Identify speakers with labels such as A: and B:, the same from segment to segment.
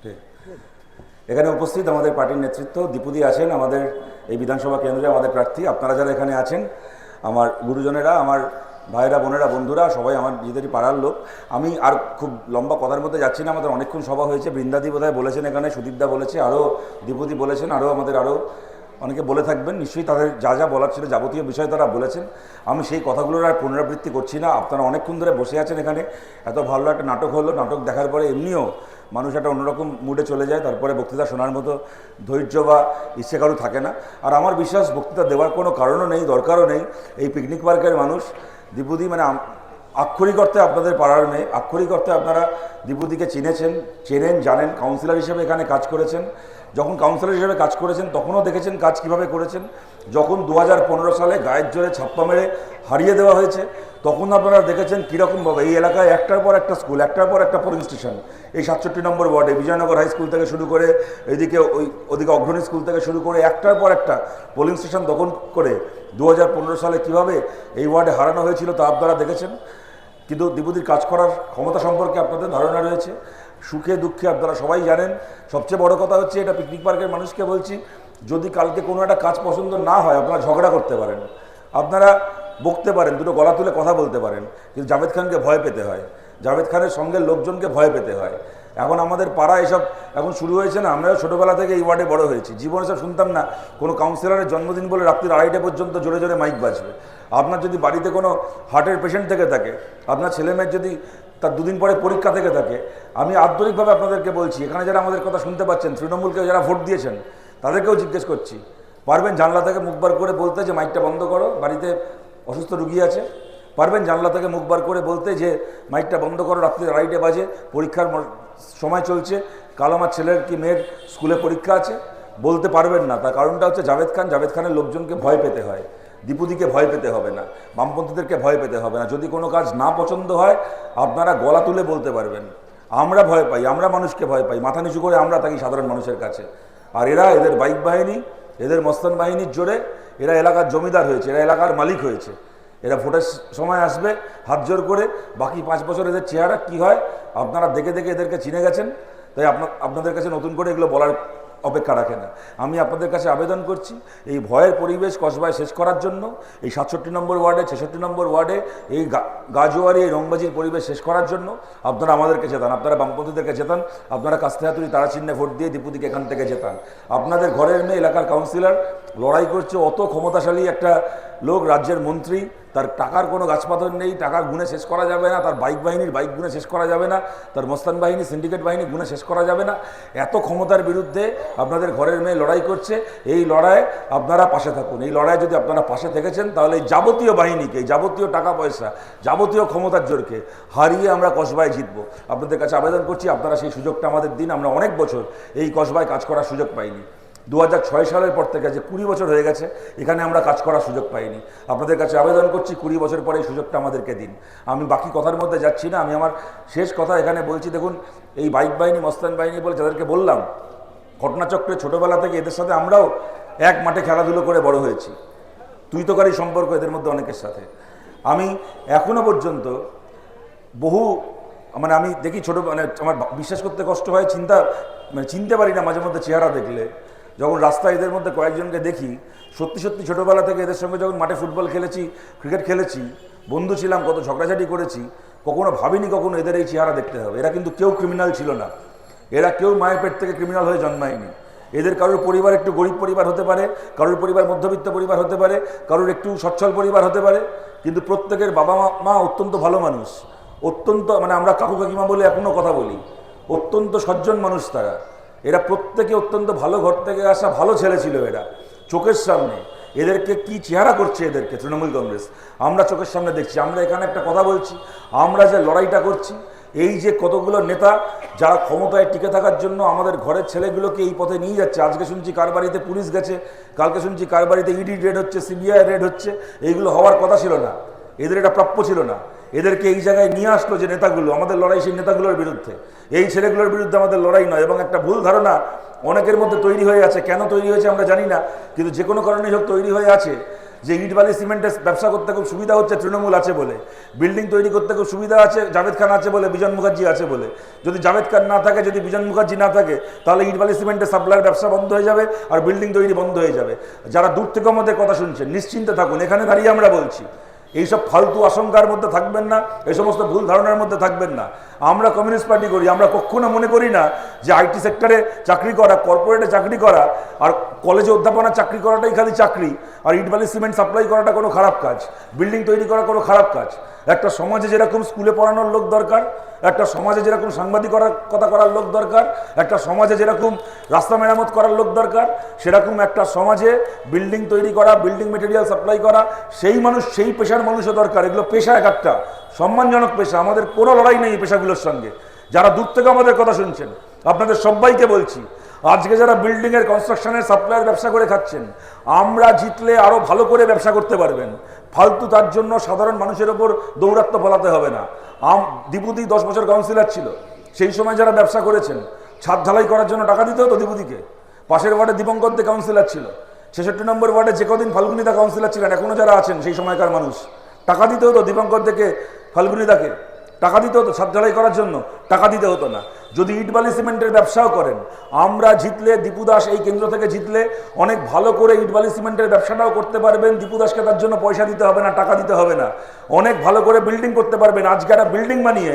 A: ঠিক। এখানে উপস্থিত আমাদের পার্টির নেতৃত্ব দীপুদি আছেন, আমাদের এই বিধানসভা কেন্দ্রে আমাদের প্রার্থী। আপনারা যারা এখানে আছেন, আমার গুরুজনেরা, আমার ভাইয়েরা, বোনেরা, বন্ধুরা, সবাই আমার নিজেদেরই পাড়ার লোক। আমি আর খুব লম্বা কথার মধ্যে যাচ্ছি না, আমাদের অনেকক্ষণ সভা হয়েছে। বৃন্দাদি বোধহয় বলেছেন, এখানে সুদীপদা বলেছে, আরও দীপুদি বলেছেন, আমাদের আরও অনেকে বলে থাকবেন। নিশ্চয়ই তাদের যা যা বলার ছিল যাবতীয় বিষয় তারা বলেছেন। আমি সেই কথাগুলোর আর পুনরাবৃত্তি করছি না। আপনারা অনেকক্ষণ ধরে বসে আছেন এখানে, এত ভালো একটা নাটক হলো। নাটক দেখার পরে এমনিও মানুষ একটা অন্যরকম মুডে চলে যায়, তারপরে বক্তৃতা শোনার মতো ধৈর্য বা ইচ্ছে কারো থাকে না। আর আমার বিশ্বাস বক্তৃতা দেওয়ার কোনো কারণও নেই, দরকারও নেই। এই পিকনিক পার্কের মানুষ দীপুদি মানে আক্ষরিক অর্থে আপনাদের পাড়ার মেয়ে, আক্ষরিক অর্থে আপনারা দীপুদিকে চেনেন, জানেন। কাউন্সিলর হিসেবে এখানে কাজ করেছেন। যখন কাউন্সিলর হিসেবে কাজ করেছেন তখনও দেখেছেন কাজ কিভাবে করেছেন। যখন 2015 সালে গায়ের জোরে ছাপ্পা মেরে হারিয়ে দেওয়া হয়েছে তখন আপনারা দেখেছেন কীরকমভাবে এই এলাকায় একটার পর একটা স্কুল, একটার পর একটা পোলিং স্টেশন, এই 67 নম্বর ওয়ার্ডে বিজয়নগর হাই স্কুল থেকে শুরু করে এদিকে ওদিকে অগ্রণী স্কুল থেকে শুরু করে একটার পর একটা পোলিং স্টেশন দখল করে 2015 সালে কিভাবে এই ওয়ার্ডে হারানো হয়েছিল তা আপনারা দেখেছেন। কিন্তু দীপুদির কাজ করার ক্ষমতা সম্পর্কে আপনাদের ধারণা রয়েছে। সুখে দুঃখে আপনারা সবাই জানেন। সবচেয়ে বড় কথা হচ্ছে, এটা পিকনিক পার্কের মানুষকে বলছি, যদি কালকে কোনো একটা কাজ পছন্দ না হয় আপনারা ঝগড়া করতে পারেন, আপনারা বকতে পারেন, দুটো গলা তুলে কথা বলতে পারেন, কিন্তু জাভেদ খানকে ভয় পেতে হয়, জাভেদ খানের সঙ্গের লোকজনকে ভয় পেতে হয়। এখন আমাদের পাড়া এসব এখন শুরু হয়েছে না। আমরাও ছোটোবেলা থেকে এই ওয়ার্ডে বড় হয়েছি। জীবনে সব শুনতাম না কোনো কাউন্সিলরের জন্মদিন বলে রাত্রি 2:30 পর্যন্ত জোরে জোরে মাইক বাজবে। আপনার যদি বাড়িতে কোনো হার্টের পেশেন্ট থেকে থাকে, আপনার ছেলেমেয়ের যদি তার দুদিন পরে পরীক্ষা থেকে থাকে, আমি আন্তরিকভাবে আপনাদেরকে বলছি, এখানে যারা আমাদের কথা শুনতে পাচ্ছেন, তৃণমূলকে যারা ভোট দিয়েছেন তাদেরকেও জিজ্ঞেস করছি, পারবেন জানলা থেকে মুখ বার করে বলতে যে মাইকটা বন্ধ করো, বাড়িতে অসুস্থ রুগী আছে? পারবেন জানলা থেকে মুখ বার করে বলতে যে মাইকটা বন্ধ করো, রাত্রি 2:30 বাজে, পরীক্ষার সময় চলছে, কাল আমার ছেলের কি মেয়ের স্কুলে পরীক্ষা আছে? বলতে পারবেন না। তার কারণটা হচ্ছে জাভেদ খানের লোকজনকে ভয় পেতে হয়। দীপুদিকে ভয় পেতে হবে না, বামপন্থীদেরকে ভয় পেতে হবে না। যদি কোনো কাজ না পছন্দ হয় আপনারা গলা তুলে বলতে পারবেন। আমরা ভয় পাই, আমরা মানুষকে ভয় পাই, মাথা নিচু করে আমরা থাকি সাধারণ মানুষের কাছে। আর এদের বাইক বাহিনী, এদের মস্তান বাহিনীর জোরে এরা এলাকার জমিদার হয়েছে, এরা এলাকার মালিক হয়েছে। এরা ভোটের সময় আসবে হাত জোর করে, বাকি 5 বছর এদের চেহারা কি হয় আপনারা দেখে দেখে এদেরকে চিনে গেছেন। তাই আপনাদের কাছে নতুন করে এগুলো বলার অপেক্ষা রাখে না। আমি আপনাদের কাছে আবেদন করছি, এই ভয়ের পরিবেশ কসবায় শেষ করার জন্য, এই 67 নম্বর ওয়ার্ডে, 66 নম্বর ওয়ার্ডে এই গাজোয়ারি, এই রংবাজির পরিবেশ শেষ করার জন্য আপনারা আমাদেরকে জেতান, আপনারা বামপন্থীদেরকে জেতান, আপনারা কাস্তে হাতুড়ি তারা চিহ্নে ভোট দিয়ে দীপুদিকে এখান থেকে জেতান। আপনাদের ঘরের মেয়ে এলাকার কাউন্সিলর লড়াই করছে, অত ক্ষমতাশালী একটা লোক, রাজ্যের মন্ত্রী, তার টাকার কোনো গাছপাথর নেই, টাকার গুণে শেষ করা যাবে না, তার বাইক বাহিনীর বাইক গুণে শেষ করা যাবে না, তার মস্তান বাহিনী, সিন্ডিকেট বাহিনী গুণে শেষ করা যাবে না। এত ক্ষমতার বিরুদ্ধে আপনাদের ঘরের মেয়ে লড়াই করছে। এই লড়াইয়ে আপনারা পাশে থাকুন। এই লড়াইয়ে যদি আপনারা পাশে থেকেছেন তাহলে এই যাবতীয় বাহিনীকে, যাবতীয় টাকা পয়সা, যাবতীয় ক্ষমতার জোরকে হারিয়ে আমরা কসবায় জিতবো। আপনাদের কাছে আবেদন করছি, আপনারা সেই সুযোগটা আমাদের দিন। আমরা অনেক বছর এই কসবায় কাজ করার সুযোগ পাইনি। 2006 সালের পর থেকে যে 20 বছর হয়ে গেছে এখানে আমরা কাজ করার সুযোগ পাইনি। আপনাদের কাছে আবেদন করছি 20 বছর পরে এই সুযোগটা আমাদেরকে দিন। আমি বাকি কথার মধ্যে যাচ্ছি না, আমি আমার শেষ কথা এখানে বলছি। দেখুন, এই বাইক বাহিনী, মস্তান বাহিনী বলে যাদেরকে বললাম, ঘটনাচক্রে ছোটোবেলা থেকে এদের সাথে আমরাও এক মাঠে খেলাধুলো করে বড় হয়েছি। তুই তোকারি সম্পর্ক এদের মধ্যে অনেকের সাথে। আমি এখনও পর্যন্ত আমি দেখি আমার বিশ্বাস করতে কষ্ট হয়, চিনতে পারি না মাঝে মধ্যে চেহারা দেখলে। যখন রাস্তায় এদের মধ্যে কয়েকজনকে দেখি, সত্যি সত্যি ছোটোবেলা থেকে এদের সঙ্গে যখন মাঠে ফুটবল খেলেছি, ক্রিকেট খেলেছি, বন্ধু ছিলাম, কত ঝগড়াঝাটি করেছি, কখনো ভাবিনি কখনো এদের এই চেহারা দেখতে হবে। এরা কিন্তু কেউ ক্রিমিনাল ছিল না, এরা কেউ মায়ের পেট থেকে ক্রিমিনাল হয়ে জন্মায়নি। এদের কারোর পরিবার একটু গরিব পরিবার হতে পারে, কারোর পরিবার মধ্যবিত্ত পরিবার হতে পারে, কারোর একটু সচ্ছল পরিবার হতে পারে, কিন্তু প্রত্যেকের বাবা মা অত্যন্ত ভালো মানুষ, অত্যন্ত আমরা কাকু কাকিমা বলে এখনও কথা বলি, অত্যন্ত সজ্জন মানুষ তারা। এরা প্রত্যেকে অত্যন্ত ভালো ঘর থেকে আসা ভালো ছেলে ছিল। এরা চোখের সামনে এদেরকে কি চেহারা করছে, এদেরকে তৃণমূল কংগ্রেস আমরা চোখের সামনে দেখছি। আমরা এখানে একটা কথা বলছি, আমরা যে লড়াইটা করছি, এই যে কতগুলো নেতা যারা ক্ষমতায় টিকে থাকার জন্য আমাদের ঘরের ছেলেগুলোকে এই পথে নিয়ে যাচ্ছে। আজকে শুনছি কার বাড়িতে পুলিশ গেছে, কালকে শুনছি কার বাড়িতে ইডি রেড হচ্ছে, সিবিআই রেড হচ্ছে। এইগুলো হওয়ার কথা ছিল না, এদের এটা প্রাপ্য ছিল না। এদেরকে এই জায়গায় নিয়ে আসলো যে নেতাগুলো, আমাদের লড়াই সেই নেতাগুলোর বিরুদ্ধে, এই ছেলেগুলোর বিরুদ্ধে আমাদের লড়াই নয়। এবং একটা ভুল ধারণা অনেকের মধ্যে তৈরি হয়ে আছে, কেন তৈরি হয়েছে আমরা জানি না, কিন্তু যে কোনো কারণেই হোক তৈরি হয়ে আছে যে ইট বালি সিমেন্টের ব্যবসা করতে খুব সুবিধা হচ্ছে তৃণমূল আছে বলে, বিল্ডিং তৈরি করতে খুব সুবিধা আছে জাভেদ খান আছে বলে, বিজন মুখার্জি আছে বলে। যদি জাভেদ খান না থাকে, যদি বিজন মুখার্জি না থাকে, তাহলে ইট বালি সিমেন্টের সাপ্লাইয়ের ব্যবসা বন্ধ হয়ে যাবে আর বিল্ডিং তৈরি বন্ধ হয়ে যাবে। যারা দূর থেকে আমাদের কথা শুনছেন নিশ্চিন্তে থাকুন, এখানে দাঁড়িয়ে আমরা বলছি। এইসব ফালতু আশঙ্কার মধ্যে থাকবেন না, এই সমস্ত ভুল ধারণার মধ্যে থাকবেন না। আমরা কমিউনিস্ট পার্টি করি, আমরা কখনো মনে করি না যে আইটি সেক্টরে চাকরি করা, কর্পোরেটে চাকরি করা আর কলেজে অধ্যাপনার চাকরি করাটাই খালি চাকরি, আর ইট বালি সিমেন্ট সাপ্লাই করাটা কোনো খারাপ কাজ, বিল্ডিং তৈরি করা কোনো খারাপ কাজ। একটা সমাজে যেরকম স্কুলে পড়ানোর লোক দরকার, একটা সমাজে যেরকম সাংবাদিকতা করার লোক দরকার, একটা সমাজে যেরকম রাস্তা মেরামত করার লোক দরকার, সেরকম একটা সমাজে বিল্ডিং তৈরি করা, বিল্ডিং মেটেরিয়াল সাপ্লাই করা সেই মানুষ, সেই পেশার মানুষও দরকার। এগুলো পেশা এক একটা সম্মানজনক পেশা, আমাদের কোনো লড়াই নেই এই পেশাগুলোর সঙ্গে। যারা দূর থেকে আমাদের কথা শুনছেন আপনাদের সবাইকে বলছি, আজকে যারা বিল্ডিংয়ের কনস্ট্রাকশনের সাপ্লাইয়ের ব্যবসা করে খাচ্ছেন, আমরা জিতলে আরও ভালো করে ব্যবসা করতে পারবেন। ফালতু তার জন্য সাধারণ মানুষের ওপর দৌরাত্ম্য ফলাতে হবে না। দীপুদি 10 বছর কাউন্সিলর ছিল, সেই সময় যারা ব্যবসা করেছেন ছাদ ঢালাই করার জন্য টাকা দিতে হতো দীপুদিকে। পাশের ওয়ার্ডে দীপঙ্কর দে কাউন্সিলর ছিল, 66 নম্বর ওয়ার্ডে যে কদিন ফাল্গুনিদা কাউন্সিলর ছিলেন, এখনও যারা আছেন সেই সময়কার মানুষ, টাকা দিতে হতো দীপঙ্কর দেকে, ফাল্গুনিদাকে টাকা দিতে হতো ছাদ ঢালাই করার জন্য, টাকা দিতে হতো না। যদি ইট বালি সিমেন্টের ব্যবসাও করেন, আমরা জিতলে, দীপু দাস এই কেন্দ্র থেকে জিতলে অনেক ভালো করে ইট বালি সিমেন্টের ব্যবসাটাও করতে পারবেন। দীপু দাসকে তার জন্য পয়সা দিতে হবে না, টাকা দিতে হবে না, অনেক ভালো করে বিল্ডিং করতে পারবেন। আজকে একটা বিল্ডিং বানিয়ে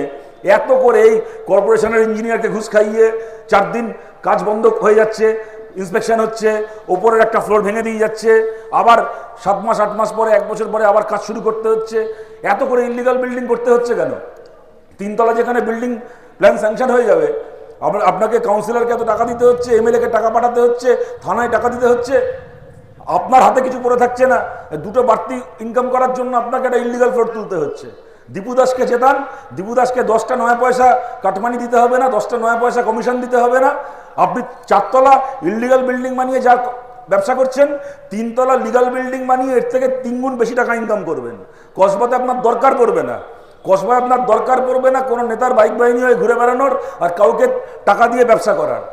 A: এত করে এই কর্পোরেশনের ইঞ্জিনিয়ারকে ঘুষ খাইয়ে 4 দিন কাজ বন্ধ হয়ে যাচ্ছে, ইন্সপেকশন হচ্ছে, ওপরের একটা ফ্লোর ভেঙে দিয়ে যাচ্ছে, আবার 7 মাস 8 মাস পরে 1 বছর পরে আবার কাজ শুরু করতে হচ্ছে। এত করে ইলিগাল বিল্ডিং করতে হচ্ছে কেন? 3 তলা যেখানে বিল্ডিং প্ল্যান স্যাংশন হয়ে যাবে, আপনাকে কাউন্সিলরকে এত টাকা দিতে হচ্ছে, এমএলএকে টাকা পাঠাতে হচ্ছে, থানায় টাকা দিতে হচ্ছে, আপনার হাতে কিছু পড়ে থাকছে না। দুটো বাড়তি ইনকাম করার জন্য আপনাকে একটা ইলিগাল ফ্লোর তুলতে হচ্ছে। দীপু দাসকে জেতান, দীপু দাসকে 10টা 9 পয়সা কাটমানি দিতে হবে না, 10টা 9 পয়সা কমিশন দিতে হবে না। আপনি 4 তলা ইলিগাল বিল্ডিং বানিয়ে যা ব্যবসা করছেন, 3 তলা লিগাল বিল্ডিং বানিয়ে এর থেকে 3 গুণ বেশি টাকা ইনকাম করবেন। কসবাতে আপনার দরকার পড়বে না, কসবায় আপনার দরকার পড়বে না কোনো নেতার বাইক বাহিনী হয়ে ঘুরে বেড়ানোর আর কাউকে টাকা দিয়ে ব্যবসা করার।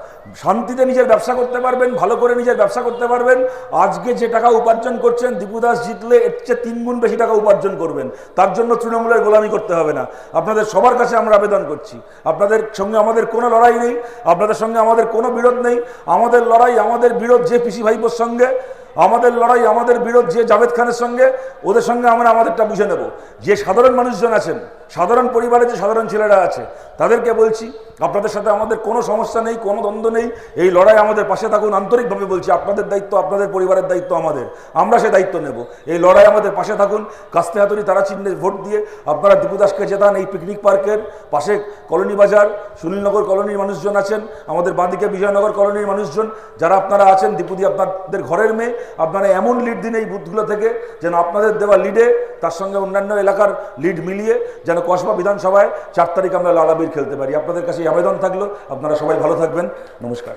A: শান্তিতে নিজের ব্যবসা করতে পারবেন, ভালো করে নিজের ব্যবসা করতে পারবেন। আজকে যে টাকা উপার্জন করছেন, দীপু দাস জিতলে এর চেয়ে 3 গুণ বেশি টাকা উপার্জন করবেন। তার জন্য তৃণমূলের গোলামি করতে হবে না। আপনাদের সবার কাছে আমরা আবেদন করছি, আপনাদের সঙ্গে আমাদের কোনো লড়াই নেই, আপনাদের সঙ্গে আমাদের কোনো বিরোধ নেই। আমাদের লড়াই, আমাদের বিরোধ যে পিসি ভাইপোর সঙ্গে, আমাদের লড়াই, আমাদের বিরোধ যে জাভেদ খানের সঙ্গে, ওদের সঙ্গে আমরা আমাদেরটা বুঝে নেব। যে সাধারণ মানুষজন আছেন, সাধারণ পরিবারে যে সাধারণ ছেলেরা আছে, তাদেরকে বলছি আপনাদের সাথে আমাদের কোনো সমস্যা নেই, কোনো দ্বন্দ্ব নেই। এই লড়াই আমাদের পাশে থাকুন, আন্তরিকভাবে বলছি। আপনাদের দায়িত্ব, আপনাদের পরিবারের দায়িত্ব আমাদের, আমরা সে দায়িত্ব নেব। এই লড়াই আমাদের পাশে থাকুন, কাস্তে হাতুড়ি তারা চিহ্নে ভোট দিয়ে আপনারা দীপু দাসকে জেতান। এই পিকনিক পার্কের পাশে কলোনি বাজার, সুনীলনগর কলোনির মানুষজন আছেন, আমাদের বাঁদিকে বিজয়নগর কলোনির মানুষজন যারা আপনারা আছেন, দীপুদি আপনাদের ঘরের মেয়ে, আপনারা এমন লিড দিন এই বুথগুলো থেকে যেন আপনাদের দেওয়া লিডে তার সঙ্গে অন্যান্য এলাকার লিড মিলিয়ে যেন কসবা বিধানসভায় 4 তারিখ আমরা লালাবীর খেলতে পারি। আপনাদের কাছে আবেদন থাকলো, আপনারা সবাই ভালো থাকবেন। নমস্কার।